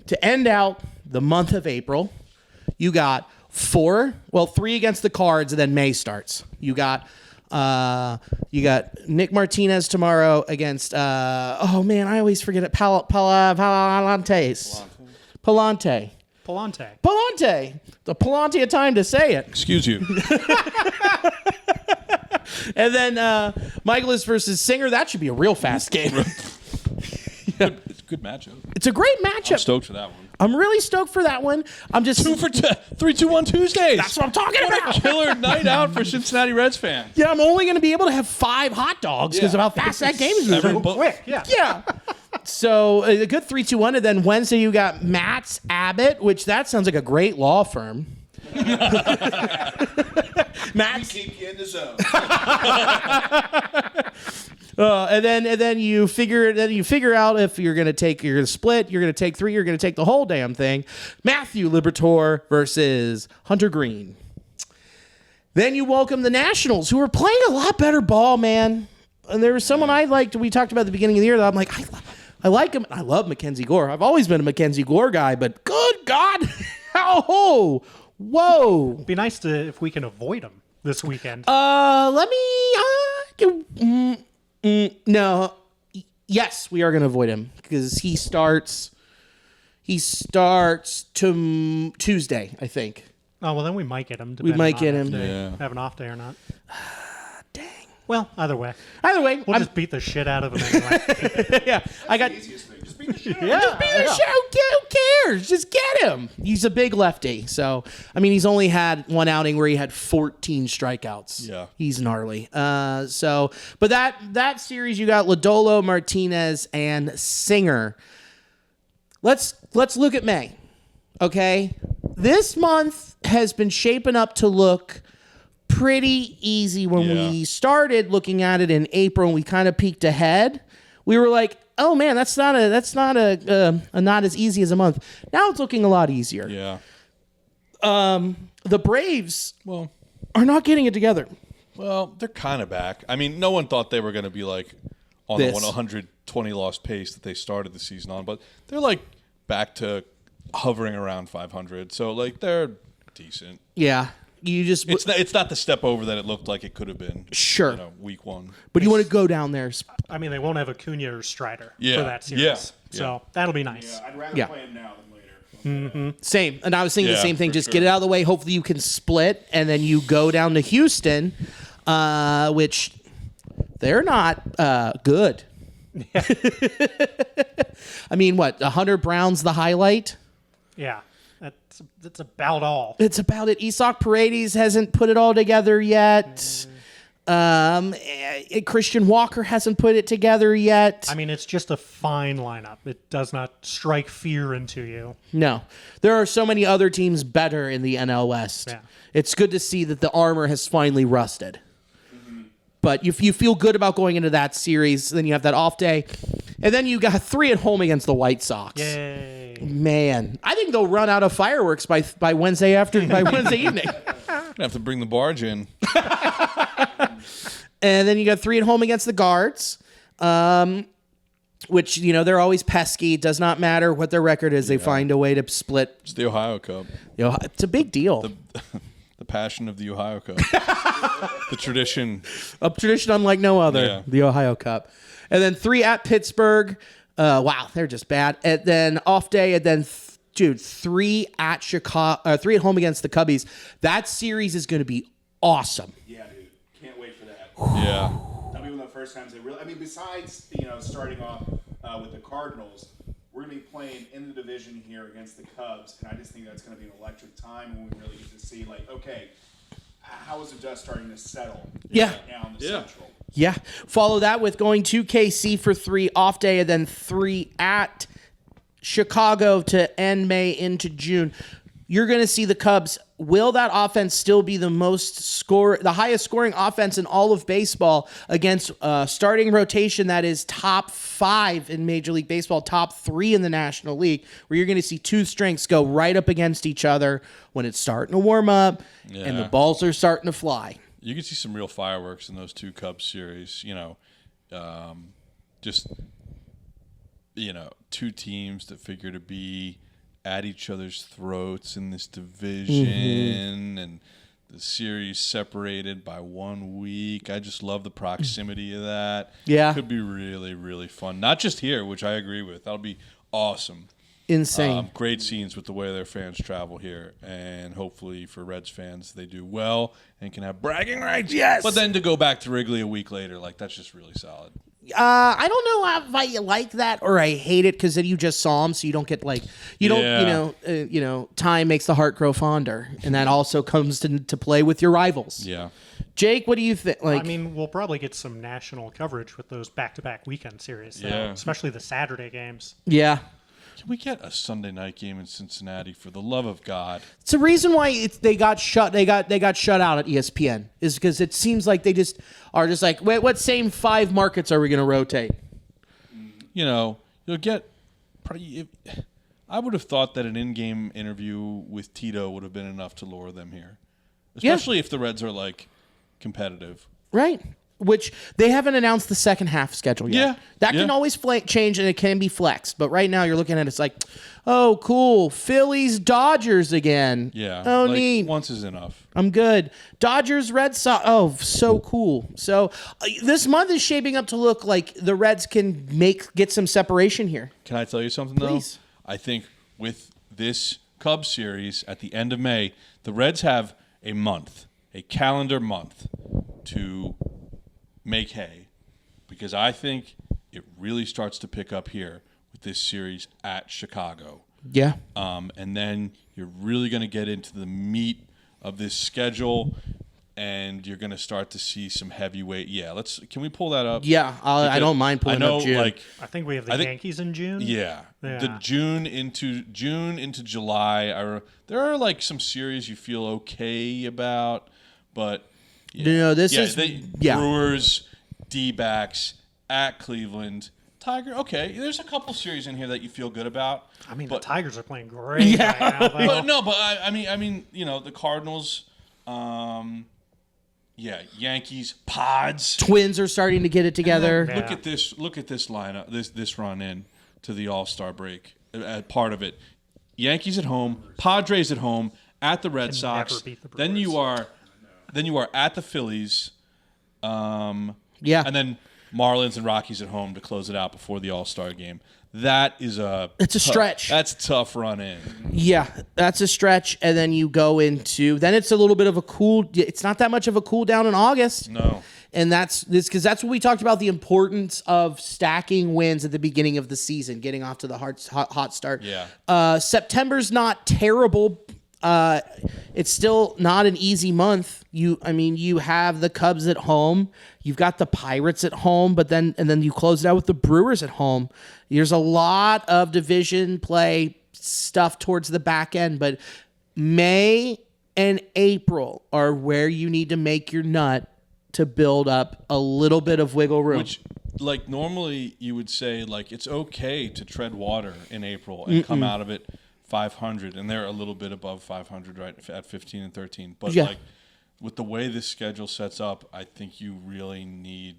to end out the month of April, you got 3 against the Cards, and then May starts. You got Nick Martinez tomorrow against I always forget it. Palantes. Palante. The Palante of time to say it. Excuse you. And then Michaelis versus Singer. That should be a real fast game. It's a good matchup. It's a great matchup. I'm stoked for that one. I'm really stoked for that one. I'm just 2 for 3, 2, 1 Tuesdays. That's what I'm talking What about. a killer night out for Cincinnati Reds fans. Yeah, I'm only going to be able to have 5 hot dogs because of how fast that game is moving. Quick, yeah. Yeah. So a good 3-2-1, and then Wednesday you got Matt's Abbott, which that sounds like a great law firm. Matt's. Keep you in the zone. And then you figure out if you're going to split, you're going to take 3, you're going to take the whole damn thing. Matthew Liberatore versus Hunter Green. Then you welcome the Nationals, who are playing a lot better ball, man. And there was someone I liked. We talked about at the beginning of the year that I'm like, I like him. I love Mackenzie Gore. I've always been a Mackenzie Gore guy, but good God, whoa. Be nice if we can avoid him this weekend. No. Yes, we are going to avoid him because he starts Tuesday, I think. Oh, well, then we might get him. We might get him. Have an off day or not. Dang. Well, either way. We'll We'll just beat the shit out of him anyway. yeah. I got. The easiest thing. Just beat the shit out. Yeah. Just be the show. Who cares? Just get him. He's a big lefty. So, I mean, he's only had one outing where he had 14 strikeouts. Yeah. He's gnarly. But that series, you got Lodolo, Martinez, and Singer. Let's look at May. Okay? This month has been shaping up to look pretty easy. When we started looking at it in April and we kind of peeked ahead, we were like, oh man, that's not as easy as a month. Now it's looking a lot easier. Yeah. The Braves are not getting it together. Well, they're kind of back. I mean, no one thought they were going to be like on the 120 loss pace that they started the season on, but they're like back to hovering around 500. So like they're decent. Yeah. It's not the step over that it looked like it could have been. Sure. Week 1. But you want to go down there. I mean, they won't have Acuna or Strider Yeah. for that series. Yeah. So that'll be nice. Yeah, I'd rather play him now than later. Same. And I was thinking the Yeah, same thing. for Just sure. get it out of the way. Hopefully you can split, and then you go down to Houston, which they're not good. I mean, what? Hunter Brown's the highlight? Yeah. That's about all. It's about it. Isak Paredes hasn't put it all together yet. Christian Walker hasn't put it together yet. I mean, it's just a fine lineup. It does not strike fear into you. No. There are so many other teams better in the NL West. Yeah. It's good to see that the armor has finally rusted. But if you feel good about going into that series, then you have that off day. And then you got 3 at home against the White Sox. Yay. Man, I think they'll run out of fireworks by Wednesday evening. I have to bring the barge in. And then you got 3 at home against the Guards, which, they're always pesky. It does not matter what their record is. They find a way to split. It's the Ohio Cup. It's a big deal. The passion of the Ohio Cup. The tradition. A tradition unlike no other, Yeah. the Ohio Cup. And then 3 at Pittsburgh. Wow, they're just bad. And then off day, and then 3 at Chicago, 3 at home against the Cubbies. That series is going to be awesome. Yeah, dude. Can't wait for that. Yeah. That'll be one of the first times they really. I mean, besides starting off with the Cardinals, we're going to be playing in the division here against the Cubs, and I just think that's going to be an electric time when we really get to see, like, okay, how is the dust starting to settle? Yeah. Right now in the Central. Yeah. Follow that with going to KC for 3 off day, and then 3 at Chicago to end May into June. You're going to see the Cubs. Will that offense still be the highest scoring offense in all of baseball against starting rotation that is top 5 in Major League Baseball, top 3 in the National League, where you're going to see 2 strengths go right up against each other when it's starting to warm up and the balls are starting to fly. You can see some real fireworks in those 2 Cubs series. 2 teams that figure to be at each other's throats in this division, and the series separated by 1 week. I just love the proximity of that. Yeah. Could be really, really fun. Not just here, which I agree with. That'll be awesome. Insane. Great scenes with the way their fans travel here, and hopefully for Reds fans, they do well and can have bragging rights. Yes. But then to go back to Wrigley a week later, like that's just really solid. I don't know if I like that or I hate it because then you just saw him, so you don't get like time makes the heart grow fonder, and that also comes to play with your rivals. Yeah. Jake, what do you think? Like, I mean, we'll probably get some national coverage with those back-to-back weekend series, though, Yeah. especially the Saturday games. yeah. Can we get a Sunday night game in Cincinnati for the love of God? It's the reason why they got shut. They got shut out at ESPN is because it seems like they just are just like, wait, what same 5 markets are we going to rotate? You know, you'll get. I would have thought that an in-game interview with Tito would have been enough to lure them here, especially if the Reds are like competitive. Right. Which they haven't announced the second half schedule yet. Yeah. That can always change and it can be flexed. But right now you're looking at it's like, oh, cool. Phillies, Dodgers again. Yeah. Oh, like, neat. Once is enough. I'm good. Dodgers, Red Sox. Oh, so cool. So this month is shaping up to look like the Reds can get some separation here. Can I tell you something, though? Please. I think with this Cubs series at the end of May, the Reds have a calendar month, to make hay, because I think it really starts to pick up here with this series at Chicago. Yeah. And then you're really going to get into the meat of this schedule, and you're going to start to see some heavyweight. Yeah, can we pull that up? Yeah, I don't mind I pulling know, up June. like, I think we have the Yankees in June. yeah, Yeah. the June into July. There are like some series you feel okay about, but No, this is Brewers, D-backs at Cleveland, Tiger. Okay, there's a couple series in here that you feel good about. I mean, but, the Tigers are playing great right now. Though. but I mean, the Cardinals. Yankees, Pods. Twins are starting to get it together. Yeah. Look at this lineup. This run in to the All-Star break. Part of it. Yankees at home, Padres at home, at the Red Sox. never beat the Then you are at the Phillies. Yeah. And then Marlins and Rockies at home to close it out before the All-Star game. That is It's a stretch. That's a tough run in. Yeah, that's a stretch, and then you go into. Then it's a little bit of a cool. It's not that much of a cool down in August. No. And that's because that's what we talked about, the importance of stacking wins at the beginning of the season, getting off to the hot start. Yeah. September's not terrible. It's still not an easy month. You have the Cubs at home. You've got the Pirates at home, but then you close it out with the Brewers at home. There's a lot of division play stuff towards the back end, but May and April are where you need to make your nut to build up a little bit of wiggle room. Which, like, normally you would say, like, it's okay to tread water in April and come out of it 500, and they're a little bit above 500 right at 15 and 13. But, like, with the way this schedule sets up, I think you really need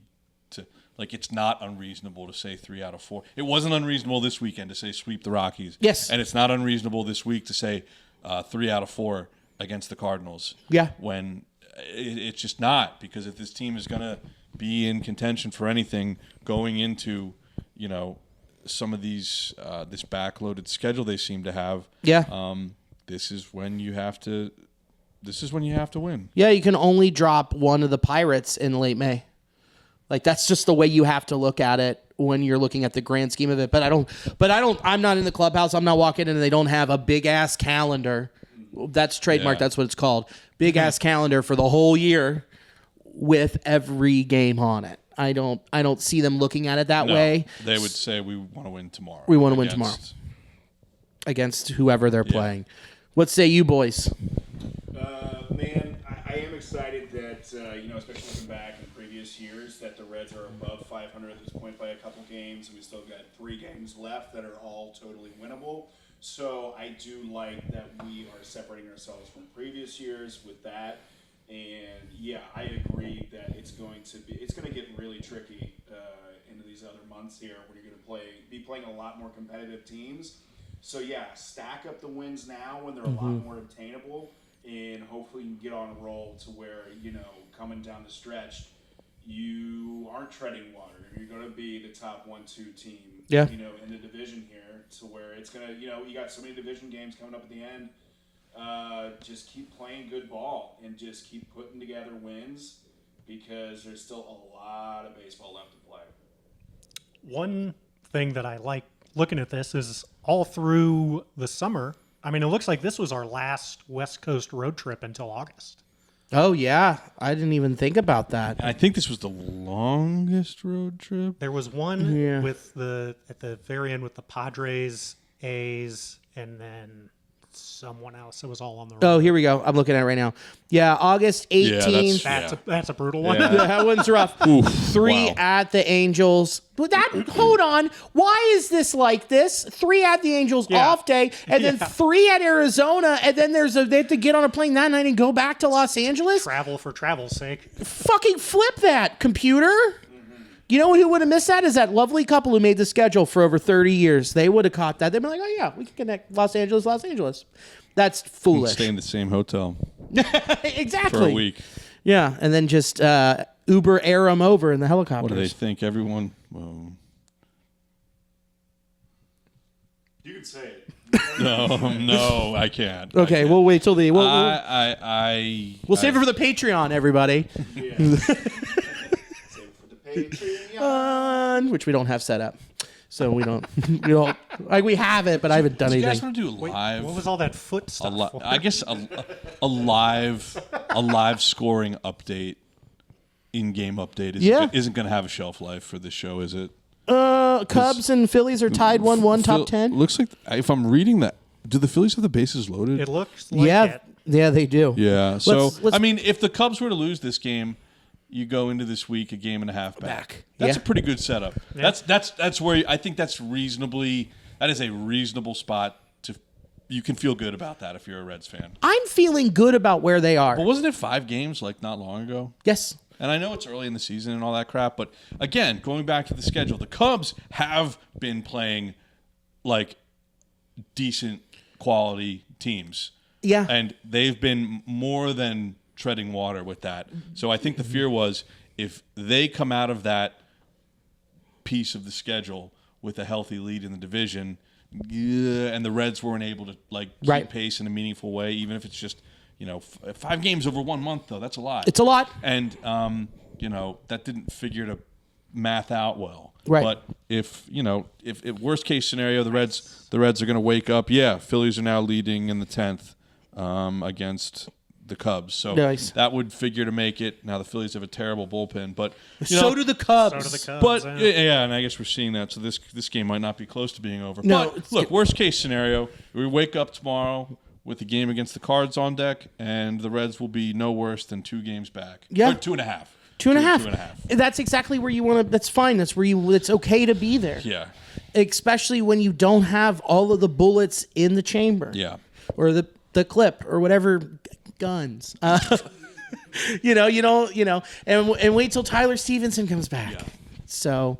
to, like, it's not unreasonable to say 3 out of 4. It wasn't unreasonable this weekend to say sweep the Rockies. Yes. And it's not unreasonable this week to say 3 out of 4 against the Cardinals. Yeah. When it's just not, because if this team is going to be in contention for anything going into, some of these this backloaded schedule they seem to have. Yeah. This is when you have to win. Yeah, you can only drop one of the Pirates in late May. Like, that's just the way you have to look at it when you're looking at the grand scheme of it. But I'm not in the clubhouse. I'm not walking in and they don't have a big ass calendar. That's trademarked. Yeah. That's what it's called. Big ass calendar for the whole year with every game on it. I don't see them looking at it that way. They would say we want to win tomorrow. We want to win tomorrow against whoever they're playing. What say you boys? Man, I am excited that, especially looking back in previous years, that the Reds are above 500 at this point by a couple games, and we still got 3 games left that are all totally winnable. So I do like that we are separating ourselves from previous years with that. And yeah, I agree that it's going to get really tricky into these other months here, where you're going to be playing a lot more competitive teams. So yeah, stack up the wins now when they're a lot more obtainable, and hopefully you can get on a roll to where, coming down the stretch, you aren't treading water. You're going to be the top 1-2 team, Yeah. In the division here, to where it's going to, you got so many division games coming up at the end. Just keep playing good ball and just keep putting together wins, because there's still a lot of baseball left to play. One thing that I like looking at this is all through the summer. I mean, it looks like this was our last West Coast road trip until August. Oh yeah, I didn't even think about that. I think this was the longest road trip. There was one Yeah. at the very end with the Padres, A's, and then someone else. It was all on the road. Oh, here we go. I'm looking at it right now. Yeah, August 18th. that's- That's a brutal one. Yeah. That one's rough. Three wow. at the Angels. But hold on. Why is this like this? 3 at the Angels Yeah. off day, and then 3 at Arizona, and then they have to get on a plane that night and go back to Los Angeles? Travel for travel's sake. Fucking flip that, computer. You know who would have missed that? Is that lovely couple who made the schedule for over 30 years. They would have caught that. They'd be like, oh yeah, we can connect Los Angeles, Los Angeles. That's foolish. Stay in the same hotel Exactly. for a week. Yeah, and then just Uber air them over in the helicopters. What do they think? Everyone. Well, You can say it. no, I can't. Okay, I can't. we'll wait till the. We'll save it for the Patreon, everybody. Yeah. Save it for the Patreon. Which we don't have set up, so we don't. We have it, but I haven't done Do you guys anything. want to do live? What was all that foot stuff? for? I guess a live scoring update, in-game update isn't going to have a shelf life for this show, is it? Cubs and Phillies are tied 1-1, top Phil- 10. Looks like, if I'm reading that, do the Phillies have the bases loaded? It looks like Yeah, it. yeah, they do. Yeah. So Let's- I mean, if the Cubs were to lose this game, you go into this week a game and a half back. That's Yeah. a pretty good setup. Yeah. That's where I think that is a reasonable spot to. You can feel good about that if you're a Reds fan. I'm feeling good about where they are. But wasn't it 5 games like not long ago? Yes. And I know it's early in the season and all that crap, but again, going back to the schedule, the Cubs have been playing like decent quality teams. Yeah. And they've been more than treading water with that. So I think the fear was if they come out of that piece of the schedule with a healthy lead in the division, and the Reds weren't able to keep Right. pace in a meaningful way, even if it's just 5 games over 1 month, though, that's a lot. It's a lot. And that didn't figure to math out well. Right. But if worst case scenario, the Reds are going to wake up. Yeah, Phillies are now leading in the 10th against the Cubs. So Nice. that would figure to make it. Now the Phillies have a terrible bullpen, but So do the Cubs. So do the Cubs. But yeah. yeah, and I guess we're seeing that. So this game might not be close to being over. No, but it's look, worst case scenario, we wake up tomorrow with the game against the Cards on deck, and the Reds will be no worse than 2 games back. Yeah. Or 2.5. 2.5. 2.5. That's exactly where you want to. That's fine. That's where it's okay to be there. Yeah. Especially when you don't have all of the bullets in the chamber. Yeah. Or the clip or whatever guns. And wait till Tyler Stevenson comes back. Yeah. So